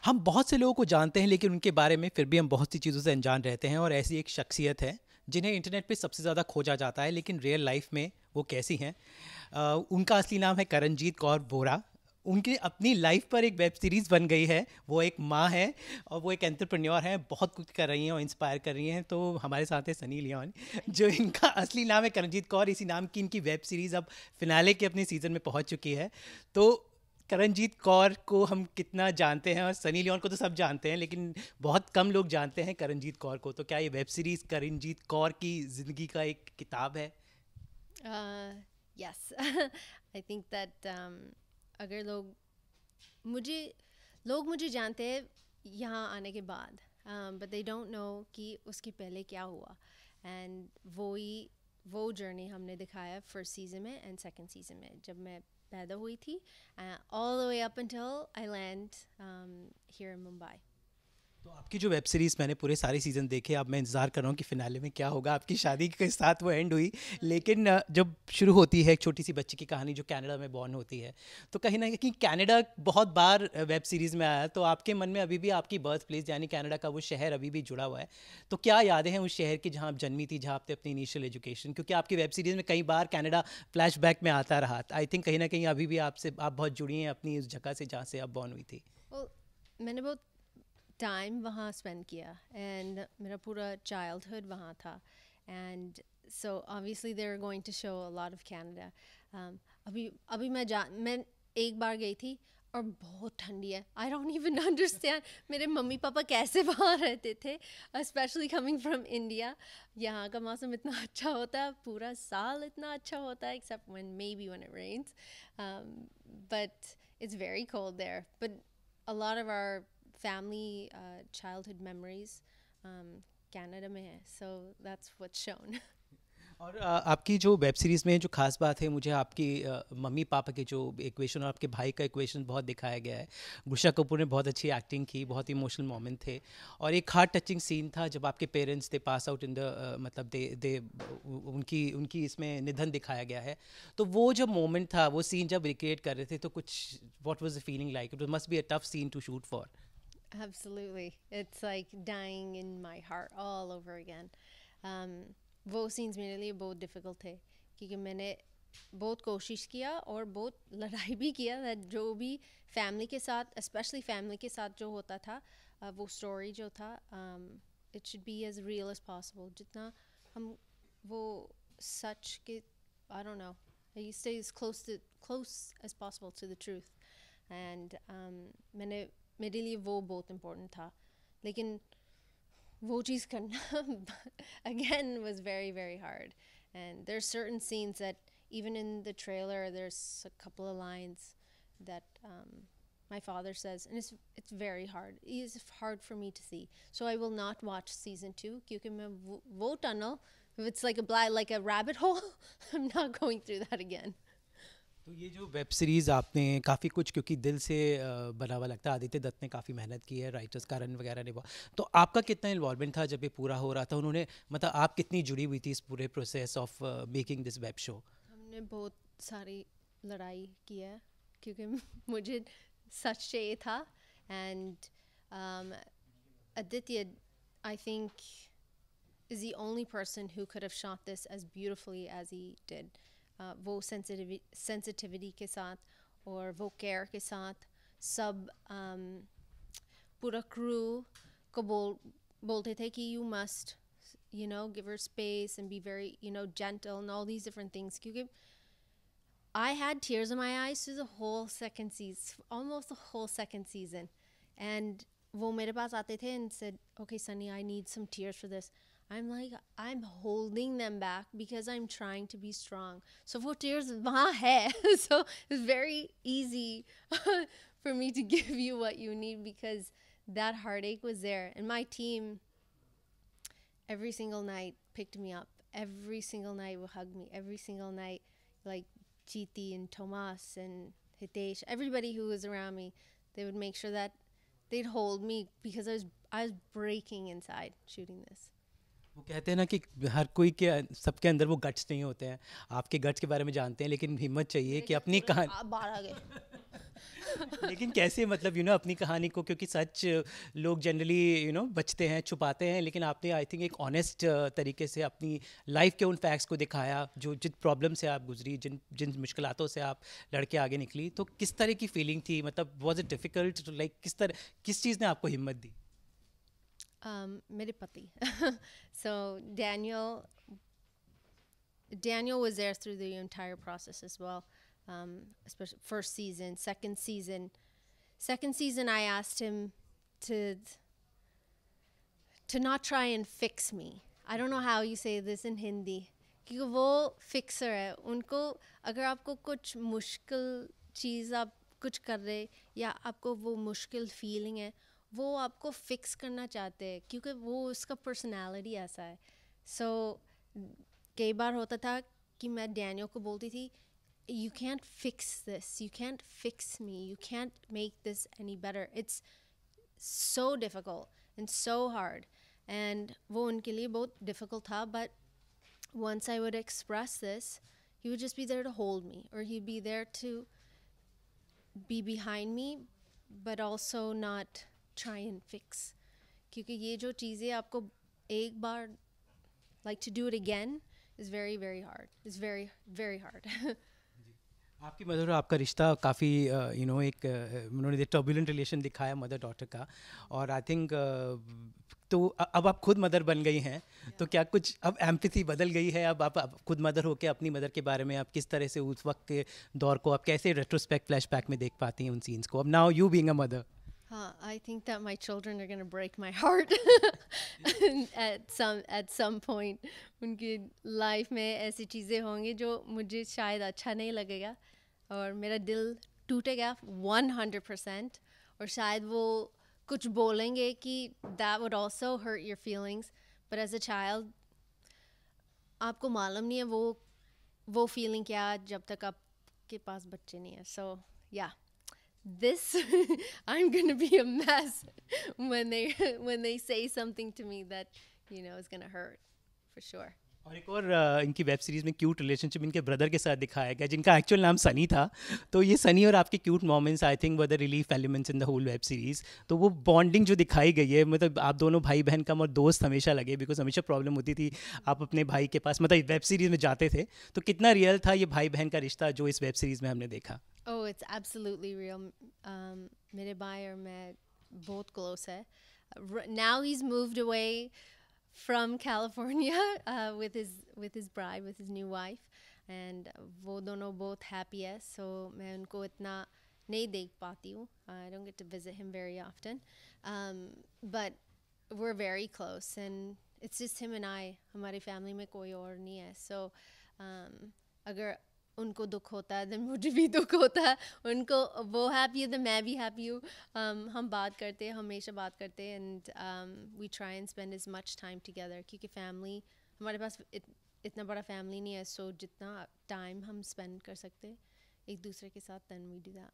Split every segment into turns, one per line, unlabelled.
हम बहुत से लोगों को जानते हैं लेकिन उनके बारे में फिर भी हम बहुत सी चीज़ों से अनजान रहते हैं, और ऐसी एक शख्सियत है जिन्हें इंटरनेट पे सबसे ज़्यादा खोजा जाता है, लेकिन रियल लाइफ में वो कैसी हैं। उनका असली नाम है करणजीत कौर बोरा। उनकी अपनी लाइफ पर एक वेब सीरीज़ बन गई है। वो एक माँ है और वो एक एंटरप्रेन्योर हैं, बहुत कुछ कर रही हैं और इंस्पायर कर रही हैं। तो हमारे साथ है सनी लियोन, जो इनका असली नाम है करणजीत कौर। इसी नाम की इनकी वेब सीरीज़ अब फिनाले के अपने सीज़न में पहुंच चुकी है। तो करणजीत कौर को हम कितना जानते हैं, और सनी लियोन को तो सब जानते हैं, लेकिन बहुत कम लोग जानते हैं करणजीत कौर को। तो क्या ये वेब सीरीज़ करणजीत कौर की ज़िंदगी का एक किताब है?
Uh, yes, I think that अगर मुझे लोग मुझे जानते हैं यहाँ आने के बाद, but they don't know कि उसके पहले क्या हुआ, and वो जर्नी हमने दिखाया फर्स्ट सीजन में एंड सेकंड सीजन में जब मैं पैदा हुई थी, all the way up until I land here in Mumbai.
तो आपकी जो वेब सीरीज़ मैंने पूरे सारे सीज़न देखे, अब मैं इंतज़ार कर रहा हूँ कि फ़िनाले में क्या होगा। आपकी शादी के साथ वो एंड हुई, लेकिन जब शुरू होती है एक छोटी सी बच्ची की कहानी जो कनाडा में बॉर्न होती है, तो कहीं ना कहीं कनाडा बहुत बार वेब सीरीज़ में आया, तो आपके मन में अभी भी आपकी बर्थ प्लेस यानी कनाडा का वो शहर अभी भी जुड़ा हुआ है। तो क्या यादें हैं उस शहर की जहाँ आप जन्मी थी, जहाँ आपने अपनी इनिशियल एजुकेशन, क्योंकि आपकी वेब सीरीज़ में कई बार कनाडा फ्लैशबैक में आता रहा। आई थिंक कहीं ना कहीं अभी भी आप बहुत जुड़ी हैं अपनी उस जगह से जहाँ से आप बॉर्न हुई थी।
Well, मैंने बहुत टाइम वहाँ स्पेंड किया एंड मेरा पूरा चाइल्डहुड वहाँ था and so obviously they are going to show a lot of Canada. अभी अभी मैं एक बार गई थी और बहुत ठंडी है। आई डोंट इवन अंडरस्टैंड मेरे मम्मी पापा कैसे वहाँ रहते थे, स्पेशली कमिंग फ्रॉम इंडिया। यहाँ का मौसम इतना अच्छा होता है, पूरा साल इतना अच्छा होता है except when it rains, but it's very cold there. But a lot of our family childhood memories Canada में है, so that's what's shown.
और आपकी जो वेब सीरीज़ में जो खास बात है, मुझे आपकी मम्मी पापा के जो इक्वेशन और आपके भाई का इक्वेशन बहुत दिखाया गया है। गुशा कपूर ने बहुत अच्छी एक्टिंग की, बहुत इमोशनल मोमेंट थे, और एक हार्ट टचिंग सीन था जब आपके parents they pass out in the मतलब दे उनकी उनकी इसमें निधन दिखाया गया है। तो वो जब मोमेंट था, वो सीन जब रिक्रिएट कर रहे थे, तो कुछ what was the feeling like? It must be a tough scene to shoot for.
Absolutely, it's like dying in my heart all over again. um, वो सीन्स मेरे लिए बहुत डिफ़िकल्ट थे क्योंकि मैंने बहुत कोशिश किया और बहुत लड़ाई भी किया that जो भी फैमिली के साथ, स्पेशली फैमिली के साथ जो होता था, वो स्टोरी जो था, it should be as real as possible. जितना हम वो सच के, I don't know, I stay as close as possible to the truth, and मैंने मेरे लिए वो बहुत इम्पोर्टेंट था। लेकिन वो चीज़ करना again was very very hard, and there's certain scenes that even in the trailer there's a couple of lines that my father says, and it's very hard. It is hard for me to see, so I will not watch season 2 क्योंकि मैं वो tunnel, if it's like a rabbit hole, I'm not going through that again.
तो ये जो web series आपने काफ़ी कुछ, क्योंकि दिल से बना हुआ लगता है, आदित्य दत्त ने काफ़ी मेहनत की है, राइटर्स करण वगैरह ने बहुत। तो आपका कितना इन्वॉल्वमेंट था जब ये पूरा हो रहा था? उन्होंने मतलब आप कितनी जुड़ी हुई थी इस पूरे process of making this web show?
हमने बहुत सारी लड़ाई की है क्योंकि मुझे सच चाहिए था, and Aditya, I think, is the only person who could have shot this as beautifully as he did. वो sensitivity के साथ और वो care के साथ सब, पूरा crew को बोलते थे कि you must, give her space and be very, gentle and all these different things. क्योंकि I had tears in my eyes through the whole second season, almost the whole second season. And वो मेरे पास आते थे and said, okay, Sunny, I need some tears for this. I'm like, I'm holding them back because I'm trying to be strong. So वो tears वहाँ है. So it's very easy for me to give you what you need because that heartache was there. And my team, every single night, picked me up. Every single night would hug me. Every single night, like Chiti and Tomas and Hitesh, everybody who was around me, they would make sure that they'd hold me because I was breaking inside shooting this.
वो कहते हैं ना कि हर कोई के सबके अंदर वो गट्स नहीं होते हैं। आपके गट्स के बारे में जानते हैं, लेकिन हिम्मत चाहिए
मेरे
कि
गट्स
अपनी
पूरे
कहानी
बाहर आ गए।
लेकिन कैसे मतलब अपनी कहानी को, क्योंकि सच लोग जनरली बचते हैं, छुपाते हैं, लेकिन आपने आई थिंक एक ऑनेस्ट तरीके से अपनी लाइफ के उन फैक्ट्स को दिखाया, जो जिन प्रॉब्लम से आप गुजरी, जिन जिन मुश्किलातों से आप लड़के आगे निकली। तो किस तरह की फीलिंग थी, मतलब वाज इट डिफ़िकल्ट, लाइक किस चीज़ ने आपको हिम्मत दी?
मेरे पति so Daniel was there through the entire process as well, especially first season, second season I asked him to not try and fix me. I don't know how you say this in Hindi, क्योंकि वो fixer है। उनको अगर आपको कुछ मुश्किल चीज़ आप कुछ कर रहे या आपको वो मुश्किल फीलिंग है, वो आपको फिक्स करना चाहते हैं, क्योंकि वो उसका पर्सनालिटी ऐसा है। सो कई बार होता था कि मैं डैनियल को बोलती थी, you can't fix this, you can't fix me, you can't make this any better, it's so difficult and so hard. And वो उनके लिए बहुत डिफ़िकल्ट था, but once I would express this, he would just be there to hold me, or he'd be there to be behind me, but also not try and fix. क्योंकि ये जो चीज़ें आपको एक बार like to do it again is very very hard. It's very very hard.
आपकी mother और आपका रिश्ता काफ़ी एक उन्होंने टर्बुलेंट रिलेशन दिखाया मदर डॉटर का, और आई थिंक तो अब आप खुद मदर बन गई हैं, तो क्या कुछ अब एम्पैथी बदल गई है? अब आप खुद मदर होके अपनी मदर के बारे में आप किस तरह से उस वक्त के दौर को आप कैसे रेट्रोस्पेक्ट फ्लैशबैक में देख पाती हैं उन सीन्स को, अब now you being a mother?
I think that my children are going to break my heart at some point. उनकी लाइफ में ऐसी चीज़ें होंगी जो मुझे शायद अच्छा नहीं लगेगा, और मेरा दिल टूटेगा 100%, और शायद वो कुछ बोलेंगे कि that would also hurt your feelings, but as a child आपको मालूम नहीं है वो फीलिंग क्या जब तक आपके पास बच्चे नहीं है। So yeah, this I'm gonna be a mess when they say something to me that is gonna hurt for sure.
और एक और इनकी वेब सीरीज़ में क्यूट रिलेशनशिप इनके ब्रदर के साथ दिखाया गया, जिनका एक्चुअल नाम सनी था। तो ये सनी और आपके cute moments I think were the relief elements in the whole web series. तो वो बॉन्डिंग जो दिखाई गई है, मतलब आप दोनों भाई बहन कम और दोस्त हमेशा लगे, बिकॉज हमेशा प्रॉब्लम होती थी आप अपने भाई के पास मतलब वेब सीरीज़ में जाते थे, तो कितना रियल था ये भाई बहन का रिश्ता जो इस वेब सीरीज़ में हमने देखा?
Oh, it's absolutely real. मेरे भाई और मैं बहुत close है. Now he's moved away from California with his bride, with his new wife, and वो दोनों बहुत happy है. So मैं उनको इतना नहीं देख पाती हूँ. I don't get to visit him very often, but we're very close, and it's just him and I. हमारी family में कोई और नहीं है. So अगर उनको दुख होता है, then मुझे भी दुख होता है, उनको वो हैप्पी है तो मैं भी हैप्पी हूँ। हम बात करते हैं, हमेशा बात करते हैं, and we try and spend as much time together, क्योंकि फैमिली हमारे पास इतना बड़ा फैमिली नहीं है, सो जितना टाइम हम स्पेंड कर सकते हैं एक दूसरे के साथ, then we do that.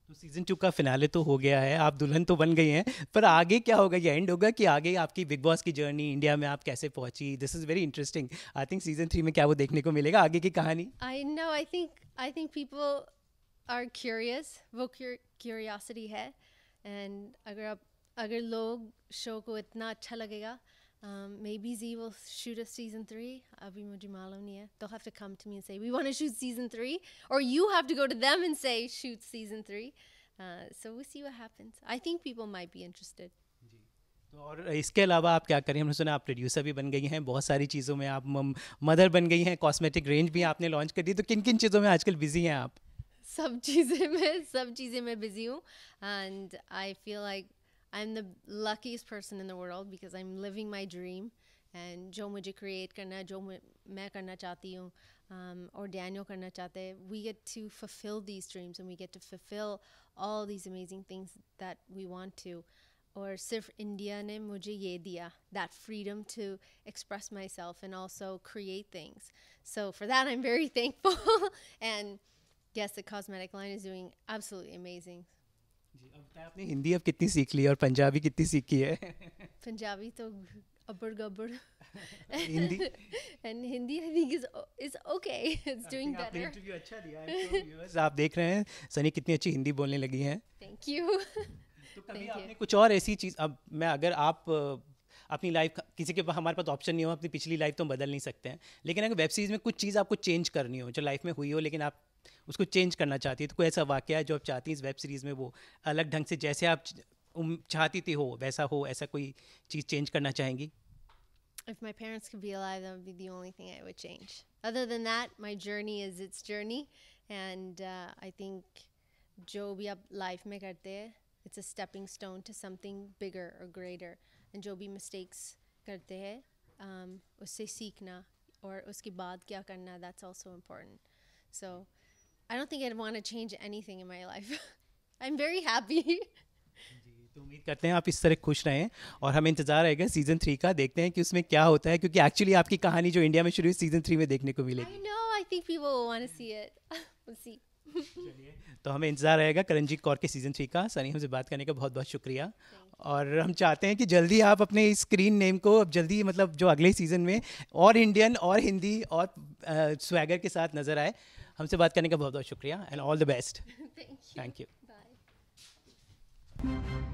तो सीजन 2 का फिनाले तो हो गया है, आप दुल्हन तो बन गई हैं, पर आगे क्या होगा? ये एंड होगा कि आगे आपकी बिग बॉस की जर्नी, इंडिया में आप कैसे पहुंची? This is very interesting. I think season 3 में क्या वो देखने को मिलेगा आगे की कहानी?
I know, I think people are curious, वो curiosity है, and अगर लोग शो को इतना अच्छा लगेगा, maybe Z will shoot a season 3. अभी मुझे मालूम नहीं है. They'll have to come to me and say, we want to shoot season 3, or you have to go to them and say, shoot season 3. So we'll see what happens. I think people might be interested.
तो और इसके अलावा आप क्या करें? हमने सुना आप प्रोड्यूसर भी बन गई हैं, बहुत सारी चीज़ों में आप मदर बन गई हैं, कॉस्मेटिक रेंज भी आपने लॉन्च कर दी, तो किन किन चीज़ों में आजकल बिजी हैं आप?
सब चीज़ें में बिजी हूँ, and I feel like I'm the luckiest person in the world because I'm living my dream, and जो मुझे create करना है, जो मैं करना चाहती हूँ, और Daniel करना चाहते हैं, we get to fulfill these dreams, and we get to fulfill all these amazing things that we want to. और सिर्फ इंडिया ने मुझे ये दिया, that freedom to express myself and also create things. So for that I'm very thankful. And yes, the cosmetic line is doing absolutely amazing.
जी, अब आपने हिंदी अब कितनी सीख ली और पंजाबी कितनी सीखी है?
पंजाबी तो abur gabbar.
Hindi
And Hindi I think is okay. It's doing
आपने
better.
इंटरव्यू अच्छा दिया है। आप देख रहे हैं सनी कितनी अच्छी हिंदी बोलने लगी हैं।
Thank you.
तो कभी
Thank you.
आपने कुछ और ऐसी चीज़, अब मैं अगर आप अपनी लाइफ, किसी के पास, हमारे पास ऑप्शन नहीं हो, अपनी पिछली लाइफ तो हम बदल नहीं सकते हैं, लेकिन अगर वेब सीरीज़ में कुछ चीज़ आपको चेंज करनी हो जो लाइफ में हुई हो लेकिन आप उसको चेंज करना चाहती है, तो कोई ऐसा वाक़या है जो आप चाहती हैं इस वेब सीरीज़ में वो अलग ढंग से जैसे आप चाहती थी हो वैसा हो, ऐसा कोई चीज़ चेंज करना चाहेंगी?
If my parents could be alive, that would be the only thing I would change. Other than that, my journey is its journey, and I think जो भी आप लाइफ में करते हैं, it's a stepping stone to something bigger or greater. And जो भी mistakes करते हैं, उससे सीखना और उसके बाद क्या करना, that's also important. So I don't think I'd want to change anything in my life. I'm very happy.
तो उम्मीद करते हैं आप इस तरह खुश रहें और हमें इंतज़ार रहेगा सीज़न 3 का, देखते हैं कि उसमें क्या होता है, क्योंकि एक्चुअली आपकी कहानी जो इंडिया में शुरू हुई सीज़न 3 में देखने को
I
मिलेगी।
know. I think people will want to see it. We'll see.
तो हमें इंतज़ार रहेगा करणजीत कौर के सीज़न 3 का। सनी, हमसे बात करने का बहुत बहुत शुक्रिया, और हम चाहते हैं कि जल्दी आप अपने स्क्रीन नेम को अब जल्दी, मतलब जो अगले सीज़न में और इंडियन और हिंदी और स्वैगर के साथ नज़र आए। हमसे बात करने का बहुत बहुत शुक्रिया and all the best.
Thank you.
Thank you.
Bye.